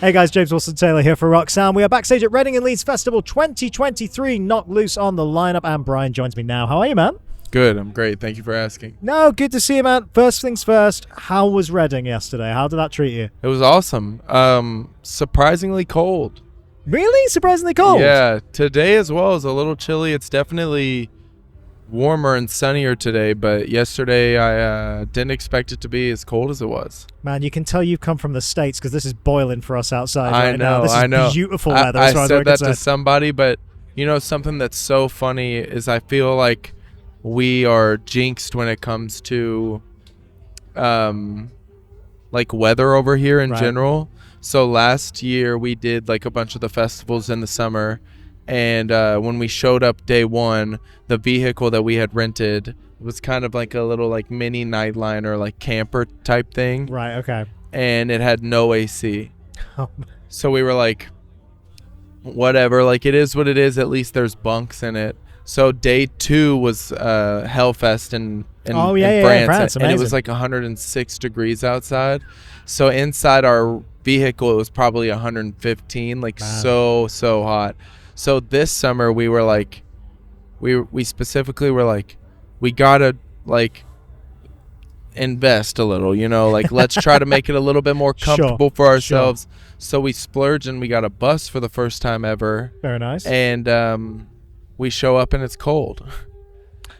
Hey guys, James Wilson-Taylor here for Rock Sound. We are backstage at Reading Leeds Festival 2023. Knock loose on the lineup, and Bryan joins me now. How are you, man? Good, I'm great. Thank you for asking. No, good to see you, man. First things first, how was Reading yesterday? How did that treat you? It was awesome. Surprisingly cold. Really? Surprisingly cold? Yeah, today as well is a little chilly. It's definitely warmer and sunnier today, but yesterday I didn't expect it to be as cold as it was. Man, you can tell you've come from the States because this is boiling for us outside I know, now. This is beautiful weather. I said that to somebody, but you know, something that's so funny is I feel like we are jinxed when it comes to like weather over here in general. So last year we did like a bunch of the festivals in the summer, and when we showed up day one, the vehicle that we had rented was kind of like a little like mini nightliner, like camper type thing. Right, okay. And it had no AC. So we were like, whatever, like it is what it is. At least there's bunks in it. So day two was Hellfest in France, and it was like 106 degrees outside. So inside our vehicle, it was probably 115, like so hot. So this summer we were like, we specifically were like, we gotta like invest a little, you know, like let's try to make it a little bit more comfortable for ourselves. So we splurged and we got a bus for the first time ever. Very nice. And we show up and it's cold.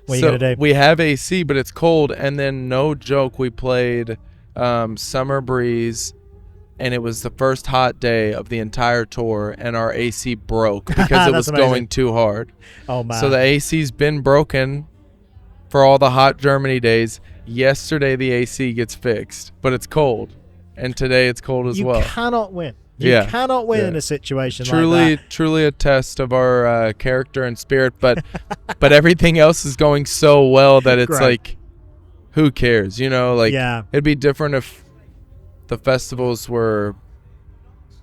What are you gonna do? We have AC, but it's cold. And then no joke, we played Summer Breeze, and it was the first hot day of the entire tour, and our AC broke because it was going too hard. Oh man. So the AC's been broken for all the hot Germany days. Yesterday the AC gets fixed, but it's cold, and today it's cold as well. You cannot win. You cannot win in a situation like that. Truly a test of our character and spirit, but but everything else is going so well that it's like, who cares, you know? Like, it'd be different if the festivals were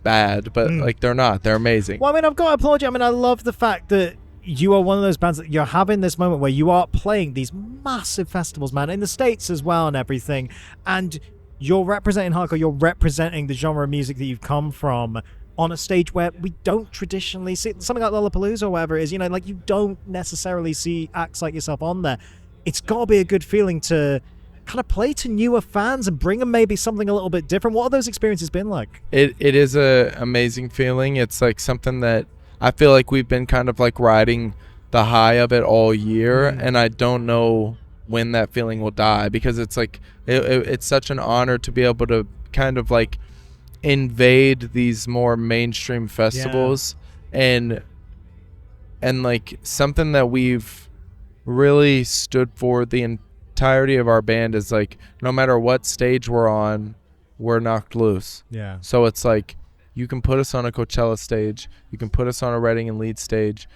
bad, but like they're not. They're amazing. Well, I mean, I've got to applaud you. I mean, I love the fact that you are one of those bands that you're having this moment where you are playing these massive festivals, man, in the States as well and everything, and you're representing hardcore, you're representing the genre of music that you've come from on a stage where we don't traditionally see something like Lollapalooza or whatever it is, you know, like you don't necessarily see acts like yourself on there. It's got to be a good feeling to kind of play to newer fans and bring them maybe something a little bit different. What have those experiences been like? It is a amazing feeling. It's like something that I feel like we've been kind of like riding the high of it all year, and I don't know when that feeling will die, because it's like it's such an honor to be able to kind of like invade these more mainstream festivals, and like something that we've really stood for the entirety of our band is like, no matter what stage we're on, we're knocked loose. So it's like, you can put us on a Coachella stage, you can put us on a Reading and Leeds stage,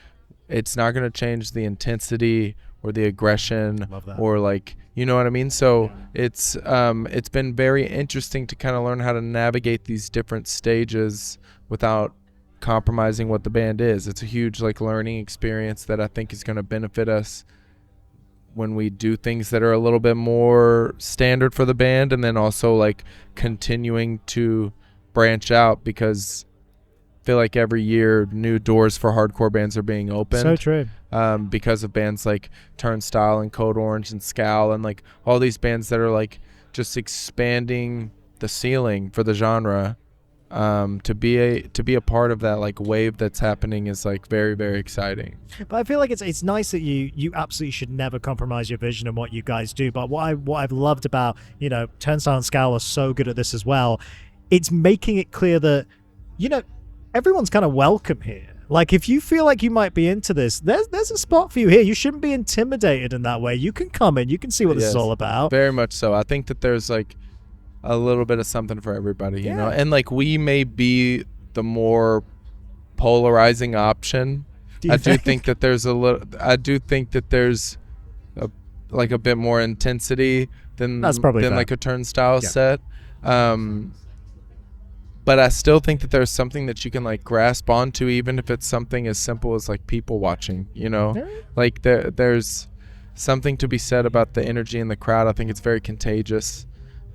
it's not going to change the intensity or the aggression or like, you know what I mean? So it's been very interesting to kind of learn how to navigate these different stages without compromising what the band is. It's a huge like learning experience that I think is going to benefit us when we do things that are a little bit more standard for the band, and then also like continuing to branch out, because I feel like every year new doors for hardcore bands are being opened. So true. Because of bands like Turnstile and Code Orange and Scowl, and like all these bands that are like just expanding the ceiling for the genre. To be a part of that like wave that's happening is like very, very exciting. But I feel like it's nice that you absolutely should never compromise your vision and what you guys do. But what I've loved about, you know, Turnstile and Scowl are so good at this as well. It's making it clear that, you know, everyone's kind of welcome here. Like, if you feel like you might be into this, there's a spot for you here. You shouldn't be intimidated in that way. You can come in, you can see what this is all about. Very much so. I think that there's like a little bit of something for everybody, you know, and like we may be the more polarizing option. I do think that there's like a bit more intensity than like a Turnstile set. But I still think that there's something that you can like grasp onto, even if it's something as simple as like people watching, you know, like there's something to be said about the energy in the crowd. I think it's very contagious.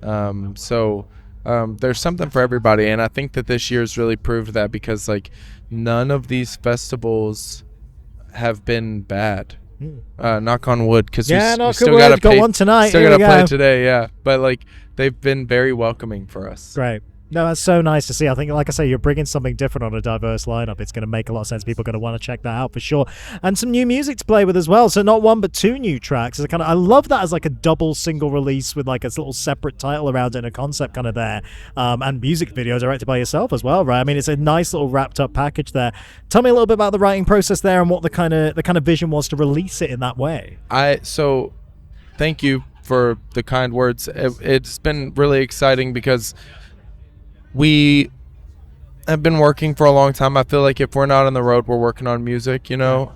So there's something for everybody, and I think that this year's really proved that, because like none of these festivals have been bad. Knock on wood, because we still got to got one tonight. Still got to play today, yeah. But like they've been very welcoming for us. Great. No, that's so nice to see. I think, like I say, you're bringing something different on a diverse lineup. It's going to make a lot of sense. People are going to want to check that out for sure. And some new music to play with as well. So not one, but two new tracks. I love that as like a double single release with like a little separate title around it and a concept kind of there. And music video directed by yourself as well, right? I mean, it's a nice little wrapped up package there. Tell me a little bit about the writing process there and what the kind of vision was to release it in that way. So thank you for the kind words. It's been really exciting because we have been working for a long time. I feel like if we're not on the road, we're working on music, you know,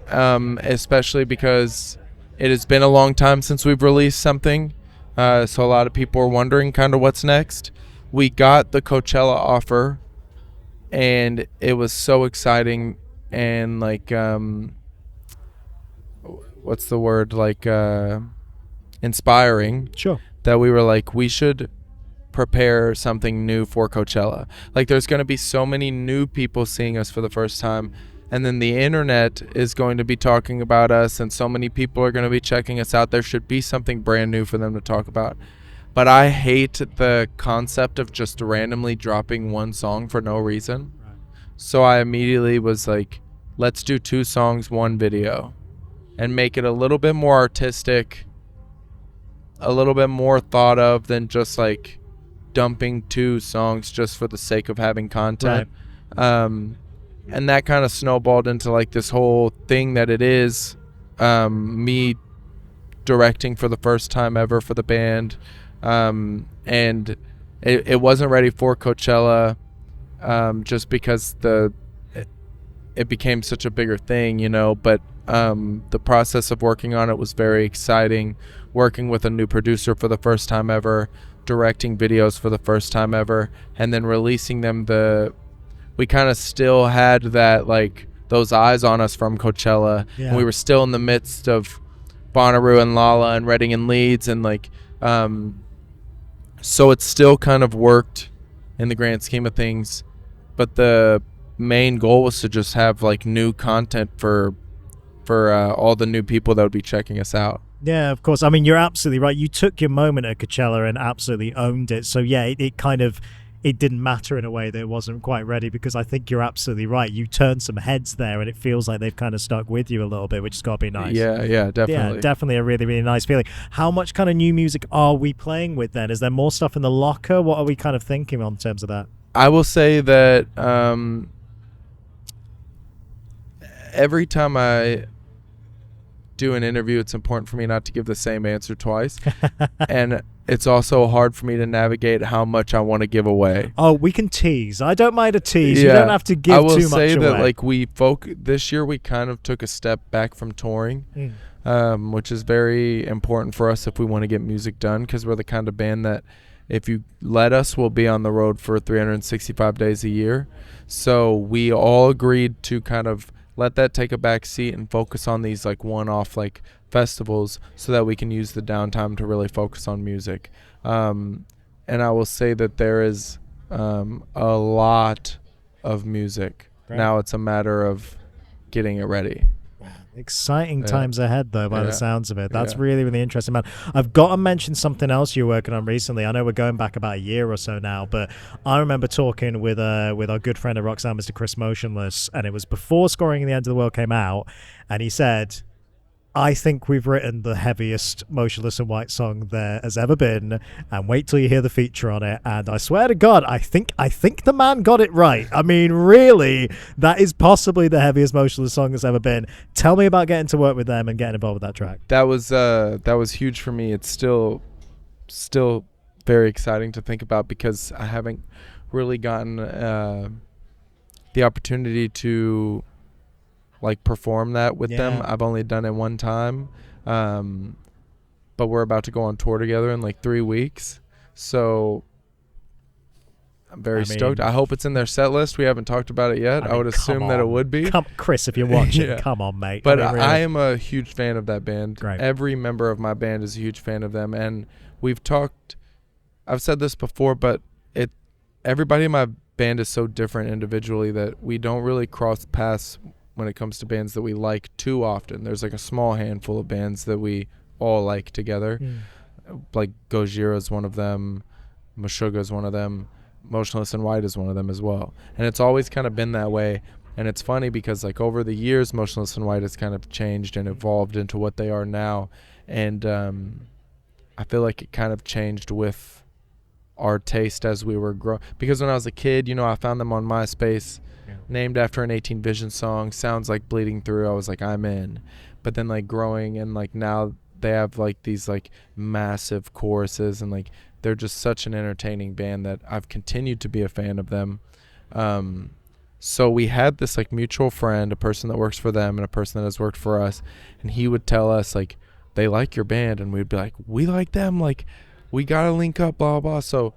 especially because it has been a long time since we've released something. So a lot of people are wondering kind of what's next. We got the Coachella offer, and it was so exciting and like, what's the word? Like, inspiring. Sure. That we were like, we should prepare something new for Coachella. Like there's going to be so many new people seeing us for the first time, and then the internet is going to be talking about us, and so many people are going to be checking us out. There should be something brand new for them to talk about. But I hate the concept of just randomly dropping one song for no reason. Right. So I immediately was like, let's do 2 songs, 1 video, and make it a little bit more artistic, a little bit more thought of than just like dumping 2 songs just for the sake of having content. Right. And that kind of snowballed into like this whole thing that it is, me directing for the first time ever for the band. And it wasn't ready for Coachella, just because it became such a bigger thing, you know, but the process of working on it was very exciting. Working with a new producer for the first time ever, directing videos for the first time ever, and then releasing them. We kind of still had that, like, those eyes on us from Coachella. Yeah. And we were still in the midst of Bonnaroo and Lolla and Reading and Leeds, and like, so it still kind of worked in the grand scheme of things, but the main goal was to just have like new content for all the new people that would be checking us out. Yeah, of course. I mean, you're absolutely right. You took your moment at Coachella and absolutely owned it. So yeah, it didn't matter in a way that it wasn't quite ready, because I think you're absolutely right. You turned some heads there, and it feels like they've kind of stuck with you a little bit, which has got to be nice. Yeah, definitely. Yeah, definitely a really, really nice feeling. How much kind of new music are we playing with then? Is there more stuff in the locker? What are we kind of thinking on terms of that? I will say that every time I do an interview, it's important for me not to give the same answer twice. And it's also hard for me to navigate how much I want to give away. Oh, we can tease. I don't mind a tease. Yeah. You don't have to give too much away. I will say that like this year we kind of took a step back from touring, which is very important for us if we want to get music done, because we're the kind of band that if you let us, we'll be on the road for 365 days a year. So we all agreed to kind of let that take a back seat and focus on these like one-off like festivals, so that we can use the downtime to really focus on music. And I will say that there is a lot of music. Right. Now it's a matter of getting it ready. Exciting times ahead, though, by the sounds of it. That's really, really interesting, man. I've got to mention something else you're working on recently. I know we're going back about a year or so now, but I remember talking with our good friend of Roxanne, Mr. Chris Motionless, and it was before Scoring in the End of the World came out, and he said, I think we've written the heaviest Motionless in White song there has ever been, and wait till you hear the feature on it. And I swear to God, I think the man got it right. I mean, really, that is possibly the heaviest Motionless song that's ever been. Tell me about getting to work with them and getting involved with that track. That was huge for me. It's still very exciting to think about, because I haven't really gotten the opportunity to like perform that with them. I've only done it one time, but we're about to go on tour together in like 3 weeks, so I'm very stoked. I hope it's in their set list. We haven't talked about it yet. I would assume that it would be. Chris, if you're watching, come on, mate. But I am a huge fan of that band. Great. Every member of my band is a huge fan of them, and I've said this before, but everybody in my band is so different individually that we don't really cross paths when it comes to bands that we like too often. There's like a small handful of bands that we all like together. Like Gojira is one of them, Meshuggah is one of them, Motionless in White is one of them as well. And it's always kind of been that way. And it's funny because like over the years, Motionless in White has kind of changed and evolved into what they are now. And I feel like it kind of changed with our taste as we were growing. Because when I was a kid, you know, I found them on MySpace, named after an 18 Vision song, sounds like Bleeding Through. I was like, I'm in. But then like growing and like now they have like these like massive choruses and like they're just such an entertaining band that I've continued to be a fan of them. So we had this like mutual friend, a person that works for them and a person that has worked for us, and he would tell us like, they like your band, and we'd be like, we like them, like we gotta link up, blah blah. So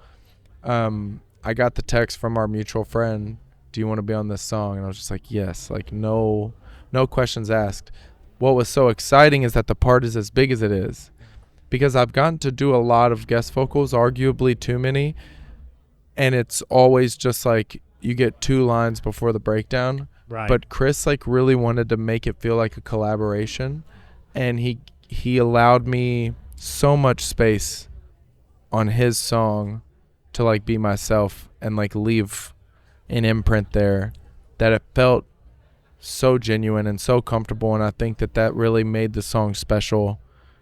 I got the text from our mutual friend, do you want to be on this song? And I was just like, yes, like no questions asked. What was so exciting is that the part is as big as it is, because I've gotten to do a lot of guest vocals, arguably too many, and it's always just like you get 2 lines before the breakdown. Right. But Chris like really wanted to make it feel like a collaboration, and he allowed me so much space on his song to like be myself and like leave an imprint there that it felt so genuine and so comfortable, and I think that really made the song special.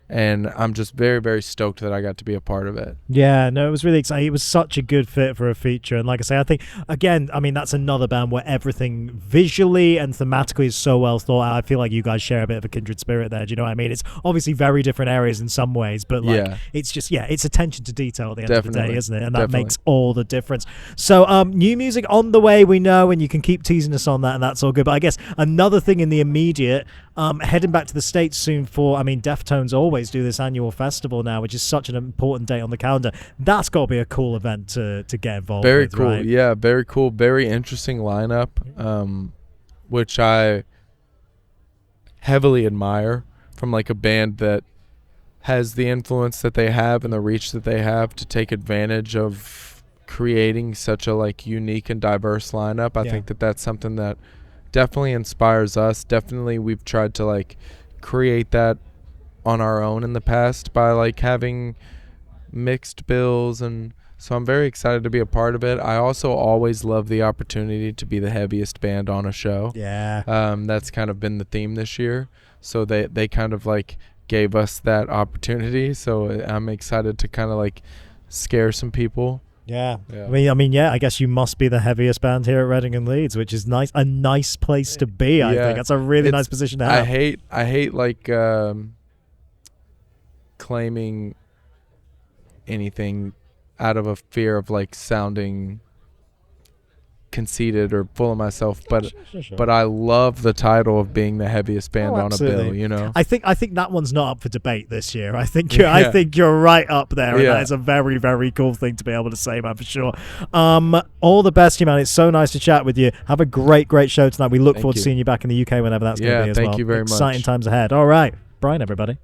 And I'm just very, very stoked that I got to be a part of it. Yeah, no, it was really exciting. It was such a good fit for a feature. And like I say, I think, again, I mean, that's another band where everything visually and thematically is so well thought out. I feel like you guys share a bit of a kindred spirit there. Do you know what I mean? It's obviously very different areas in some ways, but like, it's just, it's attention to detail at the end of the day, isn't it? And that makes all the difference. So new music on the way, we know, and you can keep teasing us on that, and that's all good. But I guess another thing in the immediate, heading back to the States soon for, I mean, Deftones always do this annual festival now, which is such an important date on the calendar. That's got to be a cool event to get involved with. Very cool, right? Yeah, very cool. Very interesting lineup, which I heavily admire from like a band that has the influence that they have and the reach that they have to take advantage of creating such a like unique and diverse lineup. I think that's something that definitely inspires us. Definitely we've tried to like create that on our own in the past by like having mixed bills, and so I'm very excited to be a part of it. I also always love the opportunity to be the heaviest band on a show. That's kind of been the theme this year, so they kind of like gave us that opportunity, so I'm excited to kind of like scare some people. I mean, I guess you must be the heaviest band here at Reading and Leeds, which is nice. A nice place to be. I think that's a really nice position to have. I hate like claiming anything out of a fear of like sounding conceited or full of myself, but I love the title of being the heaviest band on a bill, you know. I think that one's not up for debate this year. I think you're right up there, and that is a very, very cool thing to be able to say, man, for sure. All the best, you man. It's so nice to chat with you. Have a great show tonight. We look forward to seeing you back in the UK whenever that's going to be as well. Thank you very much. Exciting times ahead. All right, Bryan, everybody.